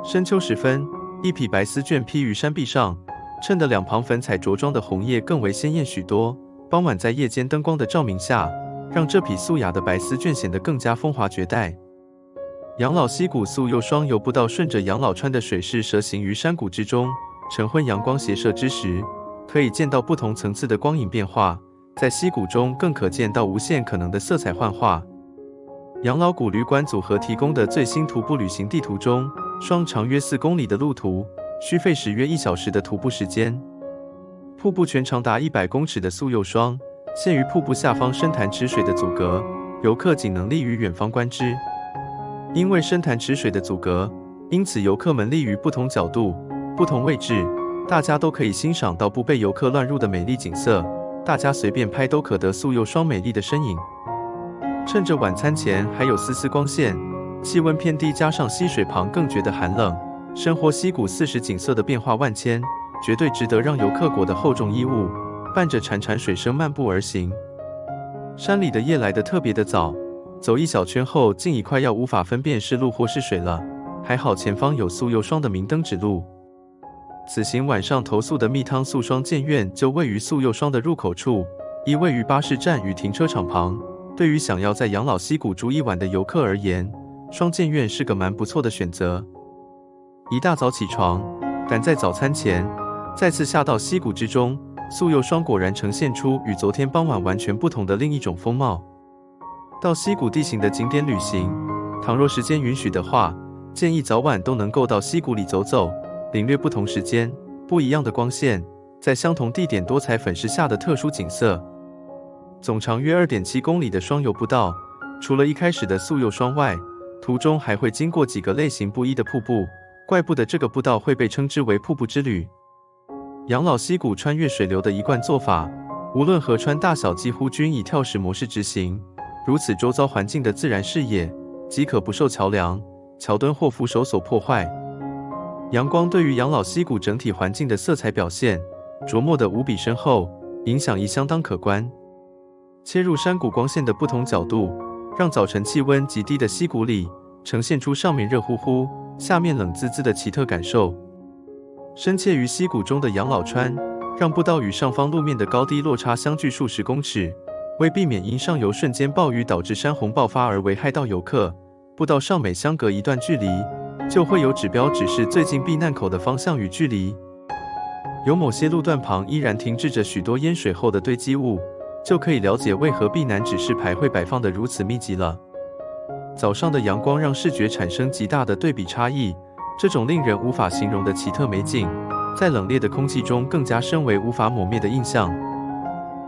深秋时分，一匹白丝绢披于山壁上，衬得两旁粉彩着装的红叶更为鲜艳许多。傍晚在夜间灯光的照明下，让这匹素雅的白丝绢显得更加风华绝代。养老溪谷素幼双游步道顺着养老川的水势蛇行于山谷之中，晨昏阳光斜射之时，可以见到不同层次的光影变化，在溪谷中更可见到无限可能的色彩幻化。养老谷旅馆组合提供的最新徒步旅行地图中，双长约4公里的路途，需费时约1小时的徒步时间。瀑布全长达100公尺的素幼双，陷于瀑布下方深潭池水的阻隔，游客仅能立于远方观之。因为深潭池水的阻隔，因此游客们立于不同角度、不同位置，大家都可以欣赏到不被游客乱入的美丽景色。大家随便拍都可得素幼双美丽的身影。趁着晚餐前还有丝丝光线，气温偏低，加上溪水旁更觉得寒冷，深获溪谷4时景色的变化万千，绝对值得让游客裹得厚重衣物，伴着潺潺水声漫步而行。山里的夜来得特别的早，走一小圈后，竟已快要无法分辨是路或是水了。还好前方有素幼双的明灯指路。此行晚上投宿的蜜汤素双剑院就位于素幼双的入口处，亦位于巴士站与停车场旁。对于想要在养老溪谷住一晚的游客而言，双剑院是个蛮不错的选择。一大早起床，赶在早餐前，再次下到溪谷之中，素幼双果然呈现出与昨天傍晚完全不同的另一种风貌。到溪谷地形的景点旅行，倘若时间允许的话，建议早晚都能够到溪谷里走走，领略不同时间、不一样的光线，在相同地点多彩粉饰下的特殊景色。总长约 2.7 公里的双游步道，除了一开始的素幼双外，途中还会经过几个类型不一的瀑布，怪不得这个步道会被称之为瀑布之旅。养老溪谷穿越水流的一贯做法，无论河川大小几乎均以跳石模式执行，如此周遭环境的自然视野即可不受桥梁、桥墩或扶手所破坏。阳光对于养老溪谷整体环境的色彩表现琢磨得无比深厚，影响亦相当可观。切入山谷光线的不同角度，让早晨气温极低的溪谷里呈现出上面热乎乎、下面冷滋滋的奇特感受。深切于溪谷中的养老川，让步道与上方路面的高低落差相距数十公尺，为避免因上游瞬间暴雨导致山洪爆发而危害到游客，步道上每相隔一段距离，就会有指标指示最近避难口的方向与距离。有某些路段旁依然停滞着许多淹水后的堆积物，就可以了解为何避难指示牌会摆放得如此密集了。早上的阳光让视觉产生极大的对比差异，这种令人无法形容的奇特美景，在冷冽的空气中更加深为无法抹灭的印象。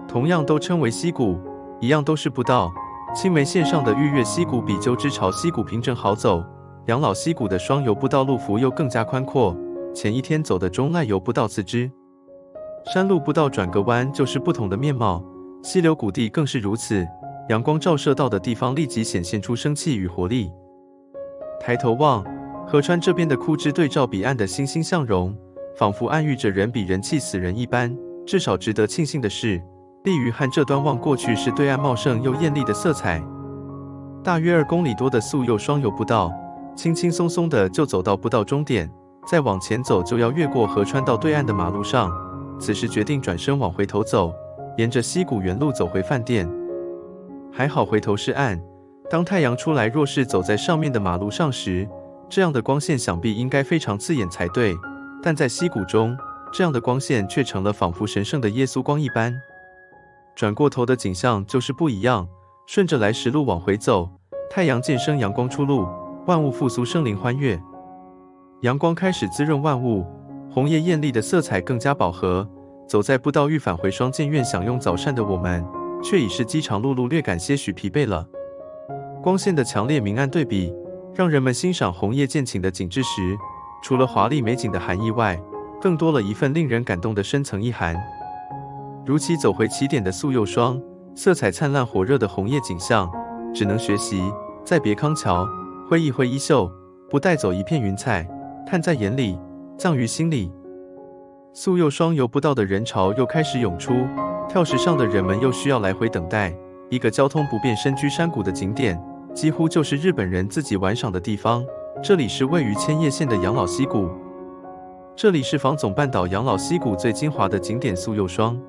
同样都称为溪谷，一样都是步道，青梅线上的玉月溪谷比鸠之巢溪谷平整好走，养老溪谷的双游步道路幅又更加宽阔，前一天走的中赖游步道次之。山路步道转个弯就是不同的面貌，溪流谷地更是如此，阳光照射到的地方立即显现出生气与活力。抬头望，河川这边的枯枝对照彼岸的欣欣向荣，仿佛暗喻着人比人气死人一般。至少值得庆幸的是，立于汉这端望过去是对岸茂盛又艳丽的色彩。大约2公里多的素幼双游步道，轻轻松松的就走到步道终点，再往前走就要越过河川到对岸的马路上。此时决定转身往回头走，沿着溪谷原路走回饭店。还好回头是岸，当太阳出来，若是走在上面的马路上时，这样的光线想必应该非常刺眼才对，但在溪谷中，这样的光线却成了仿佛神圣的耶稣光一般。转过头的景象就是不一样，顺着来时路往回走，太阳渐升，阳光出露，万物复苏，生灵欢悦。阳光开始滋润万物，红叶艳丽的色彩更加饱和。走在步道欲返回双剑院享用早膳的我们，却已是饥肠辘辘，略感些许疲惫了。光线的强烈明暗对比，让人们欣赏红叶渐晴的景致时，除了华丽美景的含义外，更多了一份令人感动的深层意涵。如期走回起点的素幼双，色彩灿烂火热的红叶景象，只能学习再别康桥，挥一挥衣袖，不带走一片云彩，看在眼里，葬于心里。素幼双游步道的人潮又开始涌出，跳石上的人们又需要来回等待。一个交通不便、深居山谷的景点，几乎就是日本人自己玩赏的地方。这里是位于千叶县的养老溪谷，这里是房总半岛养老溪谷最精华的景点素柚霜。